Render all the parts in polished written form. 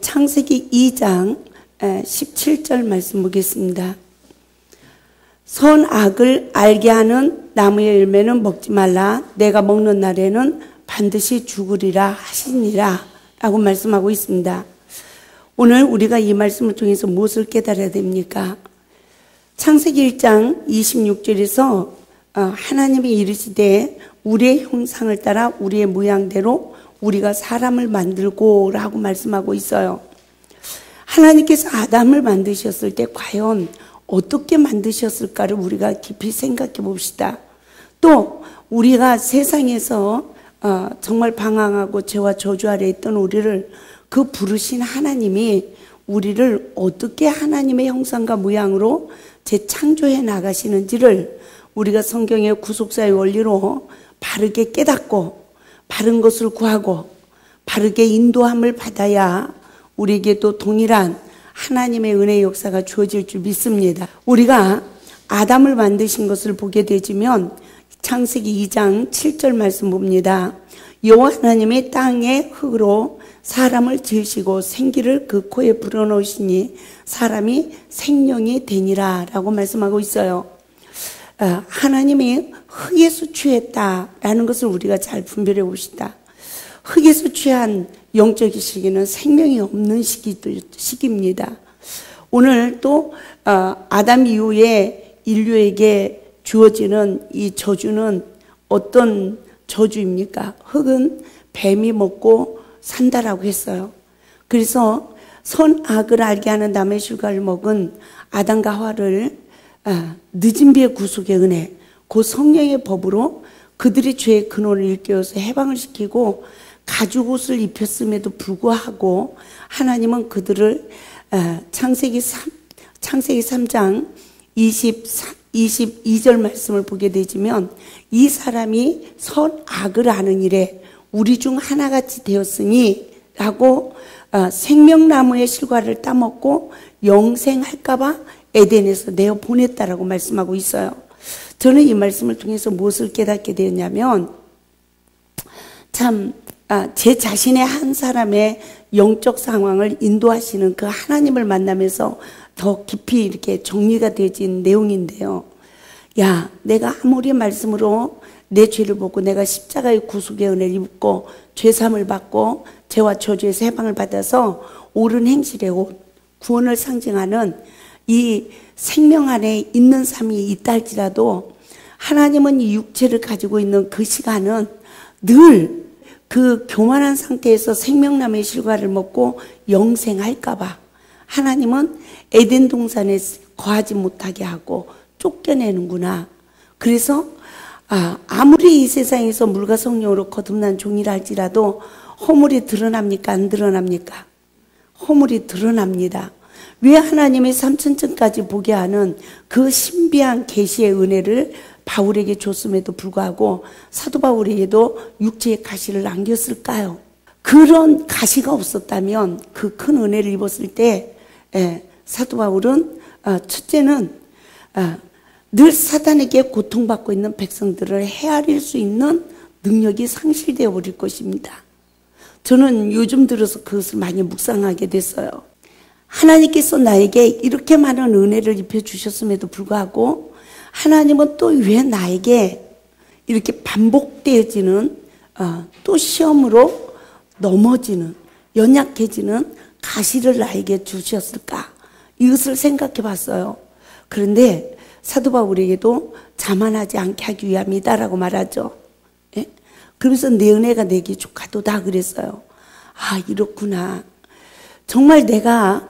창세기 2장 17절 말씀 보겠습니다. 선악을 알게 하는 나무의 열매는 먹지 말라. 내가 먹는 날에는 반드시 죽으리라 하시니라 라고 말씀하고 있습니다. 오늘 우리가 이 말씀을 통해서 무엇을 깨달아야 됩니까? 창세기 1장 26절에서 하나님이 이르시되 우리의 형상을 따라 우리의 모양대로 우리가 사람을 만들고 라고 말씀하고 있어요. 하나님께서 아담을 만드셨을 때 과연 어떻게 만드셨을까를 우리가 깊이 생각해 봅시다. 또 우리가 세상에서 정말 방황하고 죄와 저주 아래 있던 우리를 그 부르신 하나님이 우리를 어떻게 하나님의 형상과 모양으로 재창조해 나가시는지를 우리가 성경의 구속사의 원리로 바르게 깨닫고 바른 것을 구하고 바르게 인도함을 받아야 우리에게도 동일한 하나님의 은혜의 역사가 주어질 줄 믿습니다. 우리가 아담을 만드신 것을 보게 되지면 창세기 2장 7절 말씀 봅니다. 여호와 하나님이 땅의 흙으로 사람을 지으시고 생기를 그 코에 불어넣으시니 사람이 생명이 되니라 라고 말씀하고 있어요. 하나님이 흙에서 취했다라는 것을 우리가 잘 분별해 봅시다. 흙에서 취한 영적인 시기는 생명이 없는 시기입니다. 오늘 또 아담 이후에 인류에게 주어지는 이 저주는 어떤 저주입니까? 흙은 뱀이 먹고 산다라고 했어요. 그래서 선악을 알게 하는 나무의 실과를 먹은 아담과 하와를 늦은 비의 구속의 은혜, 그 성령의 법으로 그들의 죄의 근원을 일깨워서 해방을 시키고 가죽옷을 입혔음에도 불구하고 하나님은 그들을 창세기 3장 22절 말씀을 보게 되지면 이 사람이 선악을 아는 일에 우리 중 하나같이 되었으니 라고 생명나무의 실과를 따먹고 영생할까봐 에덴에서 내어 보냈다라고 말씀하고 있어요. 저는 이 말씀을 통해서 무엇을 깨닫게 되었냐면 제 자신의 한 사람의 영적 상황을 인도하시는 그 하나님을 만나면서 더 깊이 이렇게 정리가 되어진 내용인데요. 야, 내가 아무리 말씀으로 내 죄를 보고 내가 십자가의 구속의 은혜를 입고 죄사함을 받고 죄와 저주에서 해방을 받아서 옳은 행실의 옷, 구원을 상징하는 이 생명 안에 있는 삶이 있다 할지라도 하나님은 이 육체를 가지고 있는 그 시간은 늘 그 교만한 상태에서 생명나무의 실과를 먹고 영생할까봐 하나님은 에덴 동산에 거하지 못하게 하고 쫓겨내는구나. 그래서 아무리 이 세상에서 물과 성령으로 거듭난 종이라 할지라도 허물이 드러납니까? 안 드러납니까? 허물이 드러납니다. 왜 하나님이 3천층까지 보게 하는 그 신비한 계시의 은혜를 바울에게 줬음에도 불구하고 사도 바울에게도 육체의 가시를 남겼을까요? 그런 가시가 없었다면 그 큰 은혜를 입었을 때 사도 바울은 첫째는 늘 사단에게 고통받고 있는 백성들을 헤아릴 수 있는 능력이 상실되어 버릴 것입니다. 저는 요즘 들어서 그것을 많이 묵상하게 됐어요. 하나님께서 나에게 이렇게 많은 은혜를 입혀주셨음에도 불구하고 하나님은 또 왜 나에게 이렇게 반복되어지는 또 시험으로 넘어지는 연약해지는 가시를 나에게 주셨을까? 이것을 생각해 봤어요. 그런데 사도 바울에게도 자만하지 않게 하기 위함이다라고 말하죠. 예? 그러면서 내 은혜가 내게 족하도다 그랬어요. 아, 이렇구나. 정말 내가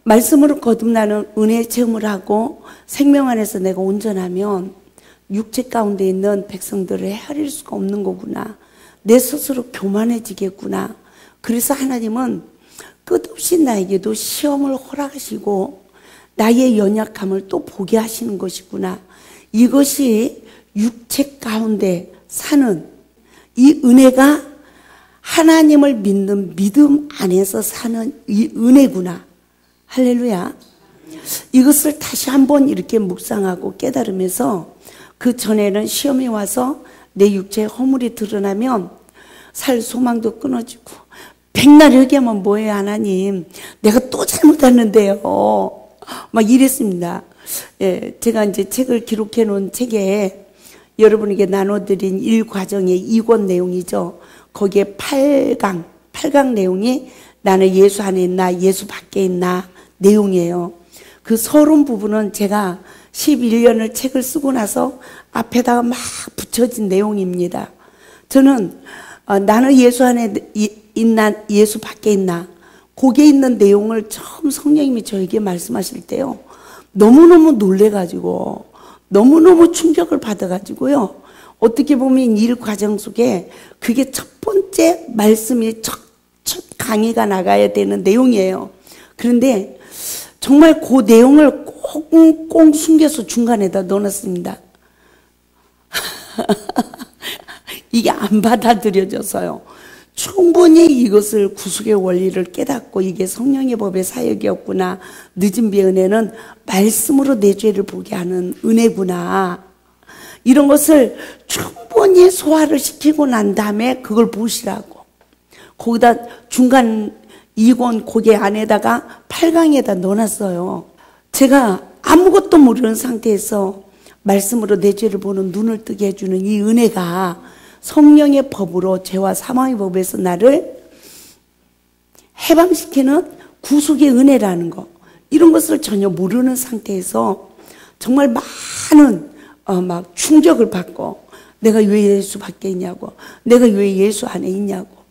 말씀으로 거듭나는 은혜의 체험을 하고 생명 안에서 내가 온전하면 육체 가운데 있는 백성들을 헤아릴 수가 없는 거구나. 내 스스로 교만해지겠구나. 그래서 하나님은 끝없이 나에게도 시험을 허락하시고 나의 연약함을 또 보게 하시는 것이구나. 이것이 육체 가운데 사는 이 은혜가 하나님을 믿는 믿음 안에서 사는 이 은혜구나. 할렐루야. 이것을 다시 한번 이렇게 묵상하고 깨달으면서 그 전에는 시험이 와서 내 육체의 허물이 드러나면 살 소망도 끊어지고 백날 회개하면 뭐예요, 하나님? 내가 또 잘못했는데요. 막 이랬습니다. 예, 제가 이제 책을 기록해 놓은 책에 여러분에게 나눠드린 일과정의 2권 내용이죠. 거기에 8강 내용이 나는 예수 안에 있나 예수 밖에 있나 내용이에요. 그 서론 부분은 제가 11년을 책을 쓰고 나서 앞에다가 막 붙여진 내용입니다. 저는 나는 예수 안에 있나 예수 밖에 있나 거기에 있는 내용을 처음 성령님이 저에게 말씀하실 때요, 너무너무 놀래가지고 너무너무 충격을 받아가지고요, 어떻게 보면 일 과정 속에 그게 첫 번째 말씀이 첫 강의가 나가야 되는 내용이에요. 그런데 정말 그 내용을 꽁꽁 숨겨서 중간에다 넣어놨습니다. 이게 안 받아들여져서요. 충분히 이것을 구속의 원리를 깨닫고 이게 성령의 법의 사역이었구나, 늦은 비 은혜는 말씀으로 내 죄를 보게 하는 은혜구나, 이런 것을 충분히 소화를 시키고 난 다음에 그걸 보시라고 거기다 중간 2권 고개 안에다가 8강에다 넣어놨어요. 제가 아무것도 모르는 상태에서 말씀으로 내 죄를 보는 눈을 뜨게 해주는 이 은혜가 성령의 법으로 죄와 사망의 법에서 나를 해방시키는 구속의 은혜라는 거, 이런 것을 전혀 모르는 상태에서 정말 많은 막 충격을 받고, 내가 왜 예수 밖에 있냐고, 내가 왜 예수 안에 있냐고,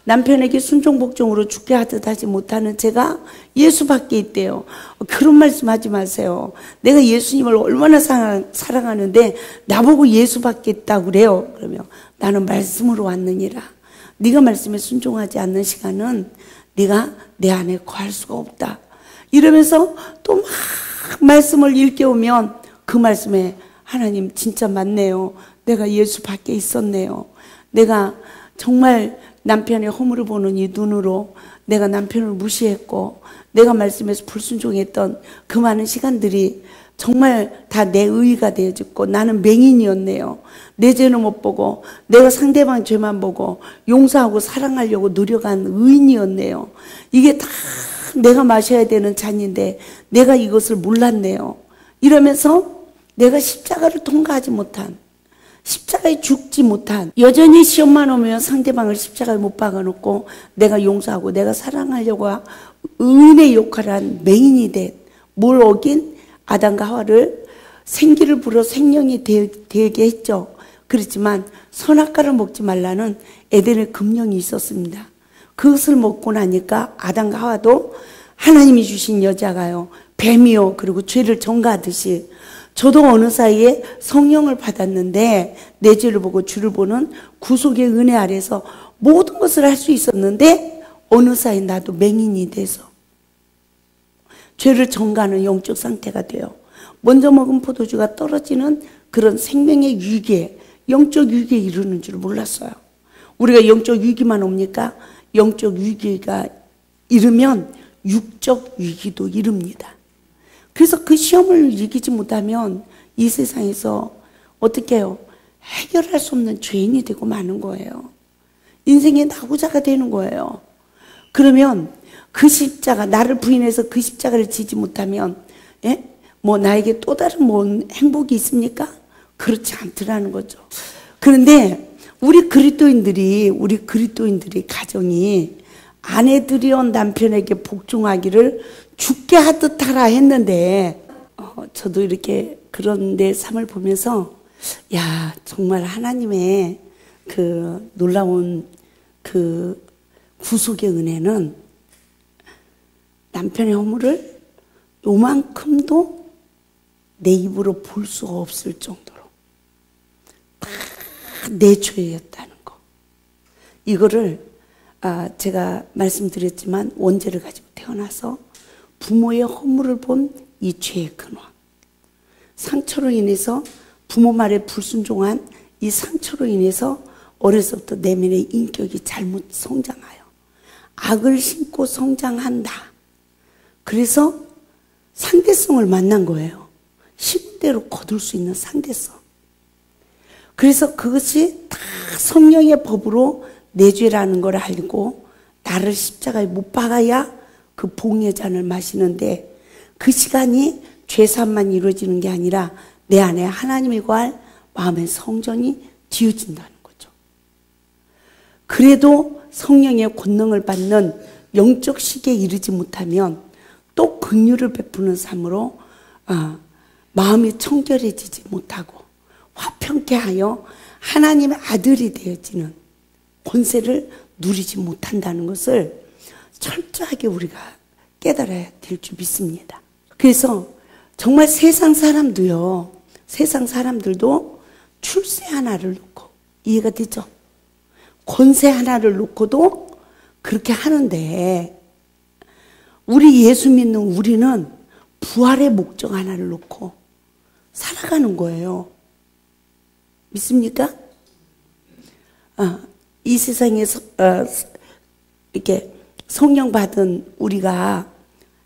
남편에게 순종복종으로 죽게 하듯 하지 못하는 제가 예수 밖에 있대요. 그런 말씀 하지 마세요. 내가 예수님을 얼마나 사랑하는데 나보고 예수 밖에 있다고 그래요. 그러면 나는 말씀으로 왔느니라. 네가 말씀에 순종하지 않는 시간은 네가 내 안에 거할 수가 없다. 이러면서 또 막 말씀을 일깨우면 그 말씀에 하나님 진짜 맞네요. 내가 예수 밖에 있었네요. 내가 정말 남편의 허물을 보는 이 눈으로 내가 남편을 무시했고 내가 말씀에서 불순종했던 그 많은 시간들이 정말 다 내 의의가 되어졌고 나는 맹인이었네요. 내 죄는 못 보고 내가 상대방 죄만 보고 용서하고 사랑하려고 노력한 의인이었네요. 이게 다 내가 마셔야 되는 잔인데 내가 이것을 몰랐네요. 이러면서 내가 십자가를 통과하지 못한, 십자가에 죽지 못한, 여전히 시험만 오면 상대방을 십자가에 못 박아놓고 내가 용서하고 내가 사랑하려고 의인의 역할을 한 맹인이 된, 뭘 어긴 아담과 하와를 생기를 불어 생명이 되게 했죠. 그렇지만 선악과를 먹지 말라는 에덴의 금령이 있었습니다. 그것을 먹고 나니까 아담과 하와도 하나님이 주신 여자가요, 뱀이요, 그리고 죄를 전가하듯이 저도 어느 사이에 성령을 받았는데 내 죄를 보고 주를 보는 구속의 은혜 아래서 모든 것을 할 수 있었는데 어느 사이 나도 맹인이 돼서 죄를 전가하는 영적 상태가 돼요. 먼저 먹은 포도주가 떨어지는 그런 생명의 위기에, 영적 위기에 이르는 줄 몰랐어요. 우리가 영적 위기만 옵니까? 영적 위기가 이르면 육적 위기도 이릅니다. 그래서 그 시험을 이기지 못하면 이 세상에서 어떻게 해요? 해결할 수 없는 죄인이 되고 마는 거예요. 인생의 낙오자가 되는 거예요. 그러면 그 십자가, 나를 부인해서 그 십자가를 지지 못하면, 예? 뭐 나에게 또 다른 뭔 행복이 있습니까? 그렇지 않더라는 거죠. 그런데 우리 그리스도인들이 가정이 아내들이여 남편에게 복종하기를 죽게 하듯 하라 했는데, 저도 이렇게 그런 내 삶을 보면서, 야, 정말 하나님의 그 놀라운 그 구속의 은혜는 남편의 허물을 요만큼도 내 입으로 볼 수가 없을 정도로 다 내 죄였다는 거. 이거를 제가 말씀드렸지만 원죄를 가지고 태어나서 부모의 허물을 본 이 죄의 근원, 상처로 인해서 부모 말에 불순종한 이 상처로 인해서 어려서부터 내면의 인격이 잘못 성장하여 악을 심고 성장한다. 그래서 상대성을 만난 거예요. 힘대로 거둘 수 있는 상대성. 그래서 그것이 다 성령의 법으로 내 죄라는 걸 알고 나를 십자가에 못 박아야 그 봉의 잔을 마시는데 그 시간이 죄사함만 이루어지는 게 아니라 내 안에 하나님이 거할 마음의 성전이 지어진다는 거죠. 그래도 성령의 권능을 받는 영적 시기에 이르지 못하면 또 긍휼을 베푸는 삶으로 마음이 청결해지지 못하고 화평케 하여 하나님의 아들이 되어지는 권세를 누리지 못한다는 것을 철저하게 우리가 깨달아야 될 줄 믿습니다. 그래서 정말 세상 사람들도 출세 하나를 놓고, 이해가 되죠? 권세 하나를 놓고도 그렇게 하는데 우리 예수 믿는 우리는 부활의 목적 하나를 놓고 살아가는 거예요. 믿습니까? 이 세상에서 이렇게 성령 받은 우리가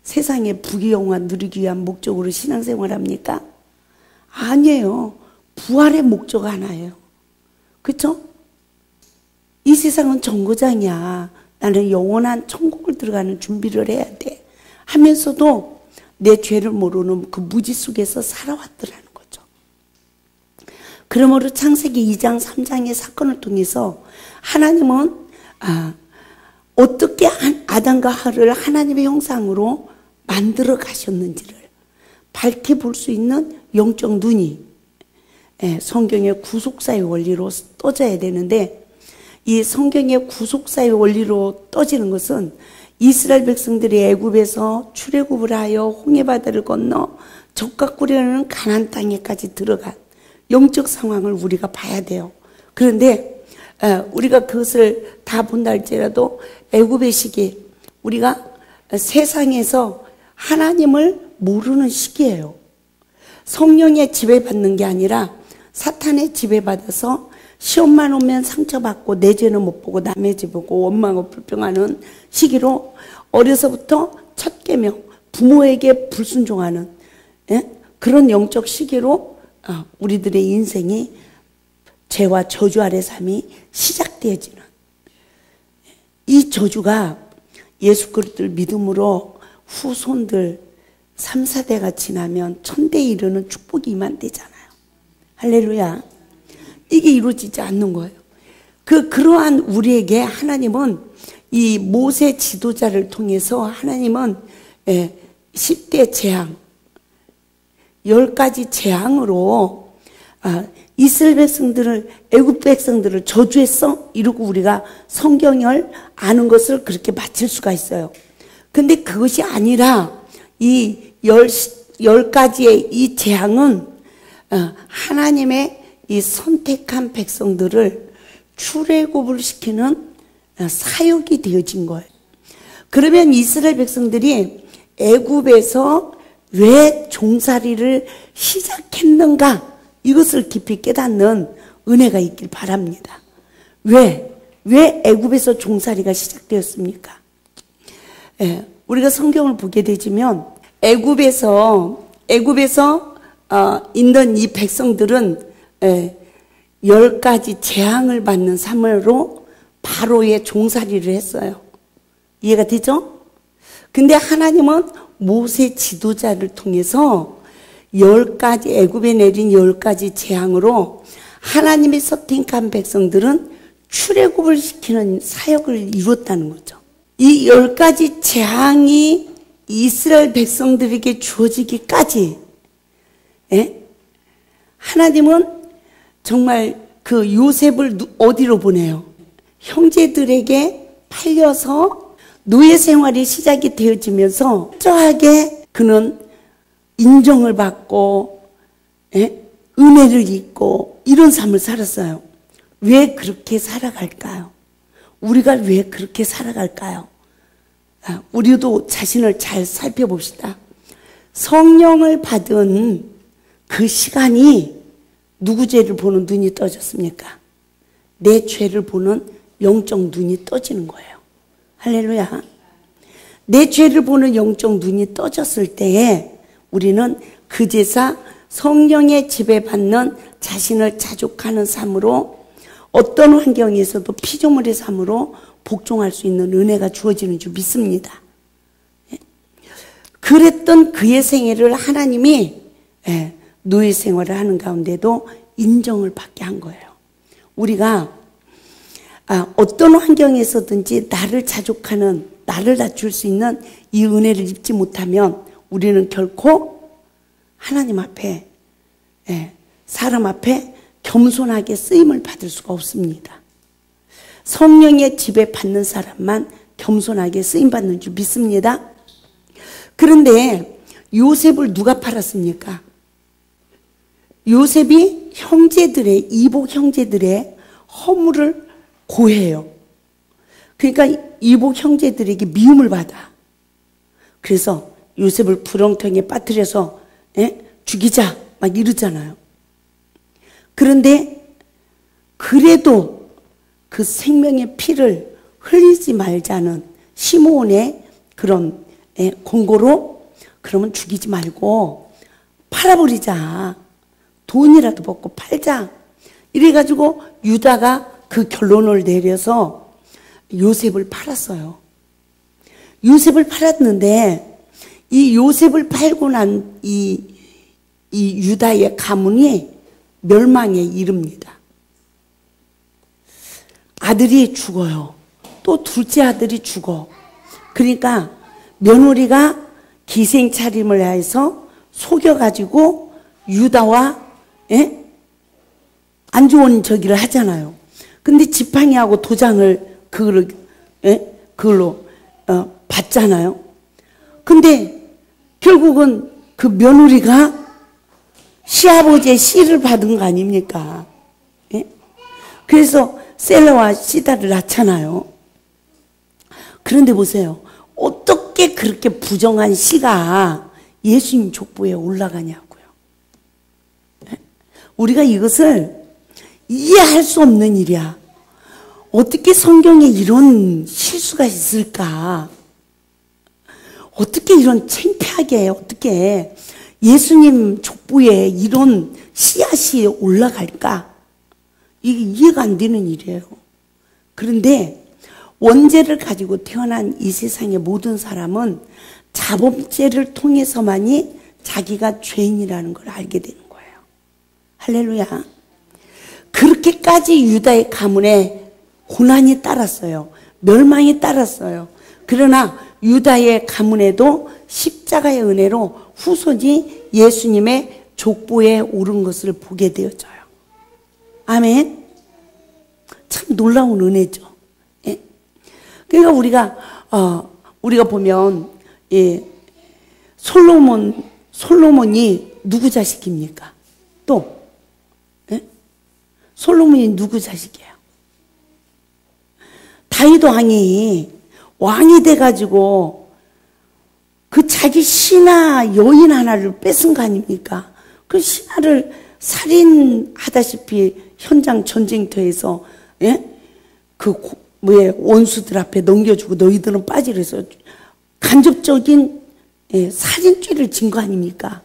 세상의 부귀영화 누리기 위한 목적으로 신앙생활 합니까? 아니에요. 부활의 목적 하나예요. 그렇죠? 이 세상은 정거장이야. 나는 영원한 천국을 들어가는 준비를 해야 돼 하면서도 내 죄를 모르는 그 무지 속에서 살아왔더라는 거죠. 그러므로 창세기 2장 3장의 사건을 통해서 하나님은 어떻게 아담과 하와를 하나님의 형상으로 만들어 가셨는지를 밝게 볼 수 있는 영적 눈이 성경의 구속사의 원리로 떠져야 되는데, 이 성경의 구속사의 원리로 떠지는 것은 이스라엘 백성들이 애굽에서 출애굽을 하여 홍해바다를 건너 적과 꿀이라는 가나안 땅에까지 들어간 영적 상황을 우리가 봐야 돼요. 그런데 우리가 그것을 다 본다 할지라도 애굽의 시기, 우리가 세상에서 하나님을 모르는 시기예요. 성령의 지배받는 게 아니라 사탄의 지배받아서 시험만 오면 상처받고 내 죄는 못 보고 남의 죄 보고 원망하고 불평하는 시기로 어려서부터 첫 계명, 부모에게 불순종하는 그런 영적 시기로 우리들의 인생이 죄와 저주 아래 삶이 시작되어지는, 이 저주가 예수 그리스도를 믿음으로 후손들 3, 4대가 지나면 천대에 이르는 축복이 임한대잖아요. 할렐루야. 이게 이루어지지 않는 거예요. 그러한 우리에게 하나님은 이 모세 지도자를 통해서 하나님은 10대 재앙, 10가지 재앙으로 이스라엘 백성들을, 애굽 백성들을 저주했어? 이러고 우리가 성경을 아는 것을 그렇게 마칠 수가 있어요. 근데 그것이 아니라 이 10가지의 이 재앙은 하나님의 이 선택한 백성들을 출애굽을 시키는 사역이 되어진 거예요. 그러면 이스라엘 백성들이 애굽에서 왜 종살이를 시작했는가, 이것을 깊이 깨닫는 은혜가 있길 바랍니다. 왜 애굽에서 종살이가 시작되었습니까? 우리가 성경을 보게 되지만 애굽에서 있는 이 백성들은 10가지 재앙을 받는 삶으로 바로의 종살이를 했어요. 이해가 되죠? 근데 하나님은 모세 지도자를 통해서 10가지, 애굽에 내린 10가지 재앙으로 하나님의 선택한 백성들은 출애굽을 시키는 사역을 이뤘다는 거죠. 이 10가지 재앙이 이스라엘 백성들에게 주어지기까지 하나님은 정말 그 요셉을 어디로 보내요? 형제들에게 팔려서 노예 생활이 시작이 되어지면서 철저하게 그는 인정을 받고 은혜를 입고 이런 삶을 살았어요. 왜 그렇게 살아갈까요? 우리가 왜 그렇게 살아갈까요? 우리도 자신을 잘 살펴봅시다. 성령을 받은 그 시간이 누구 죄를 보는 눈이 떠졌습니까? 내 죄를 보는 영적 눈이 떠지는 거예요. 할렐루야. 내 죄를 보는 영적 눈이 떠졌을 때에 우리는 그제서 성령의 지배받는 자신을 자족하는 삶으로, 어떤 환경에서도 피조물의 삶으로 복종할 수 있는 은혜가 주어지는 줄 믿습니다. 그랬던 그의 생애를 하나님이 노예 생활을 하는 가운데도 인정을 받게 한 거예요. 우리가 어떤 환경에서든지 나를 자족하는, 나를 낮출 수 있는 이 은혜를 입지 못하면 우리는 결코 하나님 앞에, 사람 앞에 겸손하게 쓰임을 받을 수가 없습니다. 성령의 지배 받는 사람만 겸손하게 쓰임 받는 줄 믿습니다. 그런데 요셉을 누가 팔았습니까? 요셉이 형제들의, 이복 형제들의 허물을 고해요. 그러니까 이복 형제들에게 미움을 받아. 그래서 요셉을 부렁텅이에 빠뜨려서 죽이자 막 이러잖아요. 그런데 그래도 그 생명의 피를 흘리지 말자는 시므온의 그런 권고로, 그러면 죽이지 말고 팔아버리자. 돈이라도 받고 팔자. 이래가지고 유다가 그 결론을 내려서 요셉을 팔았어요. 요셉을 팔았는데 이 요셉을 팔고 난 이 유다의 가문이 멸망에 이릅니다. 아들이 죽어요. 또 둘째 아들이 죽어. 그러니까 며느리가 기생 차림을 해서 속여가지고 유다와 안 좋은 저기를 하잖아요. 근데 지팡이하고 도장을 그걸로 받잖아요. 근데 결국은 그 며느리가 시아버지의 씨를 받은 거 아닙니까? 그래서 셀라와 시다를 낳잖아요. 그런데 보세요. 어떻게 그렇게 부정한 씨가 예수님 족보에 올라가냐고요. 우리가 이것을 이해할 수 없는 일이야. 어떻게 성경에 이런 실수가 있을까? 어떻게 이런 창피하게, 어떻게 예수님 족보에 이런 씨앗이 올라갈까? 이게 이해가 안 되는 일이에요. 그런데 원죄를 가지고 태어난 이 세상의 모든 사람은 자범죄를 통해서만이 자기가 죄인이라는 걸 알게 되는 거예요. 할렐루야. 그렇게까지 유다의 가문에 고난이 따랐어요. 멸망이 따랐어요. 그러나 유다의 가문에도 십자가의 은혜로 후손이 예수님의 족보에 오른 것을 보게 되어져요. 아멘. 참 놀라운 은혜죠. 그러니까 우리가 보면 솔로몬이 누구 자식입니까? 또 솔로몬이 누구 자식이에요? 다윗 왕이 돼가지고 그 자기 신하 여인 하나를 뺏은 거 아닙니까? 그 신하를 살인하다시피 현장 전쟁터에서 원수들 앞에 넘겨주고 너희들은 빠지래서 간접적인 살인죄를 진 거 아닙니까?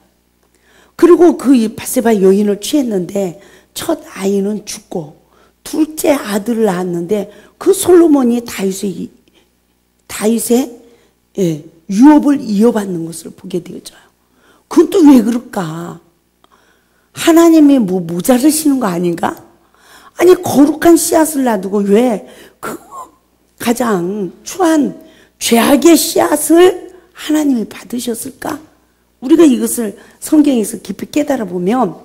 그리고 그 바세바 여인을 취했는데 첫 아이는 죽고 둘째 아들을 낳았는데 그 솔로몬이 다윗의 유업을 이어받는 것을 보게 되어져요. 그건 또 왜 그럴까? 하나님이 모자르시는 거 아닌가? 아니 거룩한 씨앗을 놔두고 왜 그 가장 추한 죄악의 씨앗을 하나님이 받으셨을까? 우리가 이것을 성경에서 깊이 깨달아 보면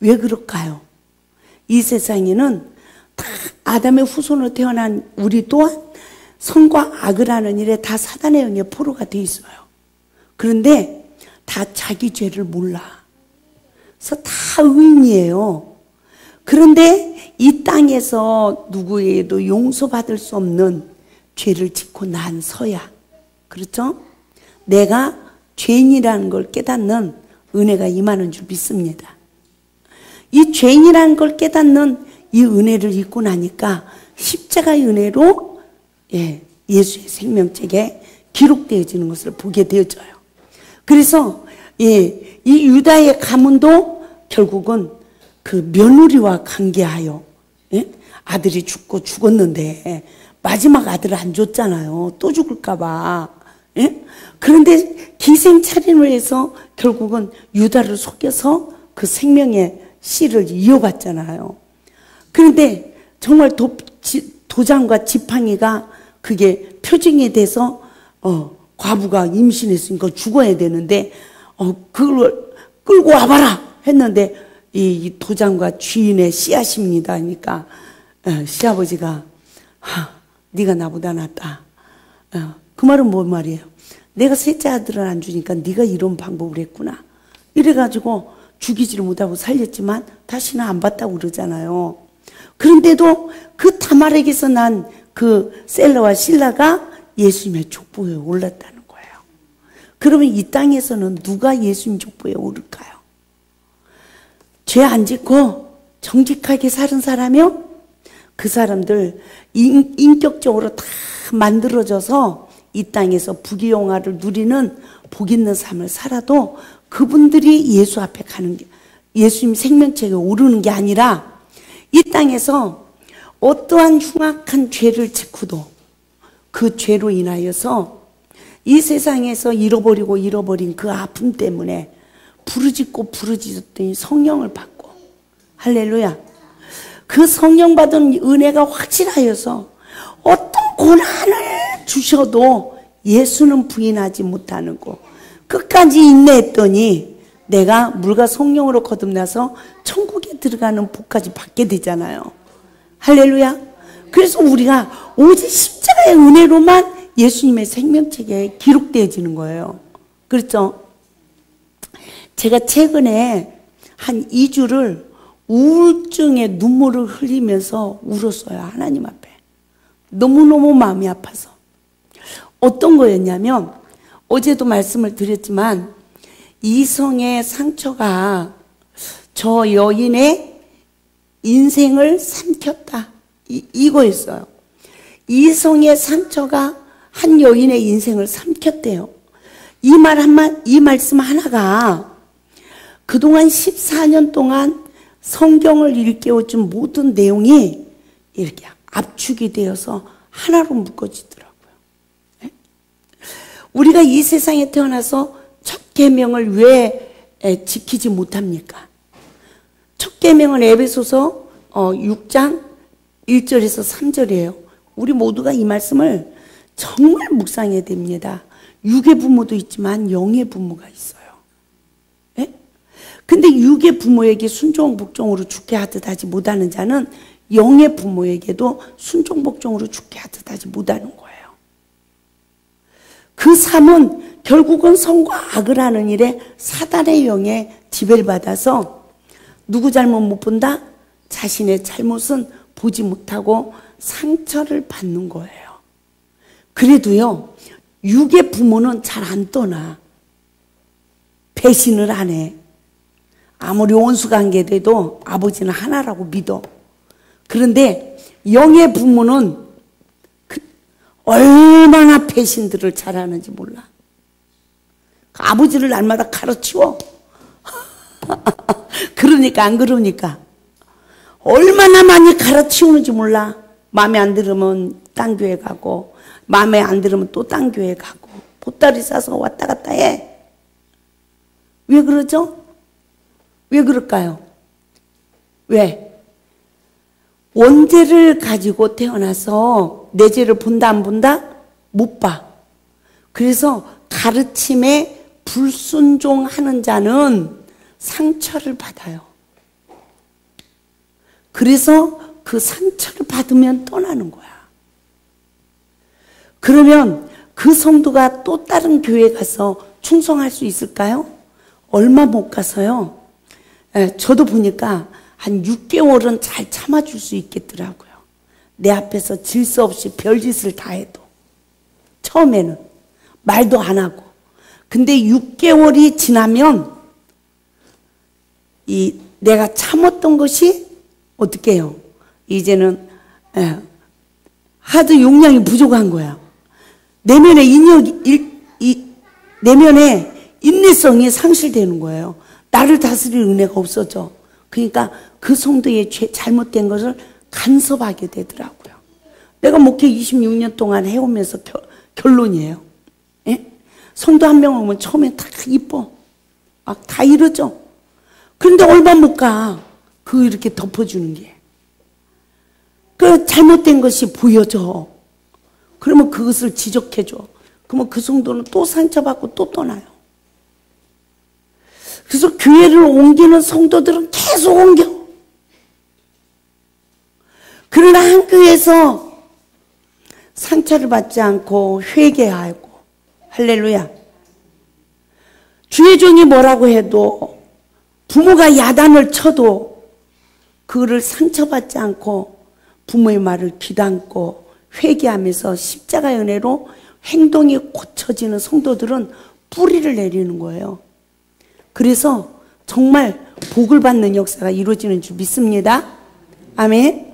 왜 그럴까요? 이 세상에는 다 아담의 후손으로 태어난 우리 또한 선과 악을 하는 일에 다 사단의 영에 포로가 돼 있어요. 그런데 다 자기 죄를 몰라. 그래서 다 의인이에요. 그런데 이 땅에서 누구에게도 용서받을 수 없는 죄를 짓고 난 서야, 그렇죠? 내가 죄인이라는 걸 깨닫는 은혜가 임하는 줄 믿습니다. 이 죄인이라는 걸 깨닫는 이 은혜를 잊고 나니까 십자가의 은혜로 예수의 생명책에 기록되어지는 것을 보게 되어져요. 그래서 이 유다의 가문도 결국은 그 며느리와 관계하여 아들이 죽었는데 마지막 아들을 안 줬잖아요. 또 죽을까봐. 예? 그런데 기생 차림을 해서 결국은 유다를 속여서 그 생명의 씨를 이어갔잖아요. 그런데 정말 도장과 지팡이가 그게 표징이 돼서 과부가 임신했으니까 죽어야 되는데 그걸 끌고 와봐라 했는데 이 도장과 주인의 씨앗입니다 하니까 시아버지가 네가 나보다 낫다. 그 말은 뭔 말이에요? 내가 셋째 아들을 안 주니까 네가 이런 방법을 했구나. 이래가지고 죽이지를 못하고 살렸지만 다시는 안 봤다고 그러잖아요. 그런데도 그 다말에게서 난 그 셀라와 실라가 예수님의 족보에 올랐다는 거예요. 그러면 이 땅에서는 누가 예수님 족보에 오를까요? 죄 안 짓고 정직하게 사는 사람이요? 그 사람들 인격적으로 다 만들어져서 이 땅에서 부귀영화를 누리는 복 있는 삶을 살아도 그분들이 예수 앞에 가는 게 예수님 생명책에 오르는 게 아니라 이 땅에서 어떠한 흉악한 죄를 짓고도 그 죄로 인하여서 이 세상에서 잃어버린 그 아픔 때문에 부르짖더니 성령을 받고 할렐루야. 그 성령 받은 은혜가 확실하여서 어떤 고난을 주셔도 예수는 부인하지 못하는 거 끝까지 인내했더니 내가 물과 성령으로 거듭나서 천국에 들어가는 복까지 받게 되잖아요. 할렐루야. 그래서 우리가 오직 십자가의 은혜로만 예수님의 생명책에 기록되어지는 거예요. 그렇죠? 제가 최근에 한 2주를 우울증에 눈물을 흘리면서 울었어요. 하나님 앞에. 너무너무 마음이 아파서. 어떤 거였냐면 어제도 말씀을 드렸지만 이성의 상처가 저 여인의 인생을 삼켰다. 이거였어요. 이성의 상처가 한 여인의 인생을 삼켰대요. 이 말씀 하나가 그동안 14년 동안 성경을 일깨워준 모든 내용이 이렇게 압축이 되어서 하나로 묶어지더라고요. 우리가 이 세상에 태어나서 첫 계명을 왜 지키지 못합니까? 첫 계명은 에베소서 6장 1절에서 3절이에요. 우리 모두가 이 말씀을 정말 묵상해야 됩니다. 육의 부모도 있지만 영의 부모가 있어요. 예? 근데 육의 부모에게 순종 복종으로 죽게 하듯 하지 못하는 자는 영의 부모에게도 순종 복종으로 죽게 하듯 하지 못하는 거예요. 그 삶은 결국은 선과 악을 하는 일에 사단의 영에 지배를 받아서 누구 잘못 못 본다? 자신의 잘못은 보지 못하고 상처를 받는 거예요. 그래도요, 육의 부모는 잘 안 떠나. 배신을 안 해. 아무리 원수관계 돼도 아버지는 하나라고 믿어. 그런데 영의 부모는 얼마나 배신들을 잘하는지 몰라. 아버지를 날마다 가르치워. 그러니까 안 그러니까. 얼마나 많이 가르치우는지 몰라. 마음에 안 들으면 딴 교회 가고 마음에 안 들으면 또 딴 교회 가고 보따리 싸서 왔다 갔다 해. 왜 그러죠? 왜 그럴까요? 왜? 원죄를 가지고 태어나서 내 죄를 본다 안 본다? 못 봐. 그래서 가르침에 불순종하는 자는 상처를 받아요. 그래서 그 상처를 받으면 떠나는 거야. 그러면 그 성도가 또 다른 교회에 가서 충성할 수 있을까요? 얼마 못 가서요. 저도 보니까 한 6개월은 잘 참아줄 수 있겠더라고요. 내 앞에서 질서 없이 별짓을 다 해도. 처음에는 말도 안 하고. 근데 6개월이 지나면 내가 참았던 것이 어떻게 해요? 이제는 하도 용량이 부족한 거야. 내면에 인내성이 상실되는 거예요. 나를 다스릴 은혜가 없어져. 그러니까 그 성도의 잘못된 것을 간섭하게 되더라고요. 내가 목회 26년 동안 해오면서 결론이에요. 예? 성도 한 명 오면 처음에 다 이뻐. 막 다 이러죠. 그런데 얼마 못 가. 그 이렇게 덮어주는 게. 그 잘못된 것이 보여져. 그러면 그것을 지적해줘. 그러면 그 성도는 또 상처받고 또 떠나요. 그래서 교회를 옮기는 성도들은 계속 옮겨. 그러나 한 교회에서 상처를 받지 않고 회개하고, 할렐루야. 주의 종이 뭐라고 해도, 부모가 야단을 쳐도 그거를 상처받지 않고 부모의 말을 귀담고 회개하면서 십자가의 은혜로 행동이 고쳐지는 성도들은 뿌리를 내리는 거예요. 그래서 정말 복을 받는 역사가 이루어지는 줄 믿습니다. 아멘.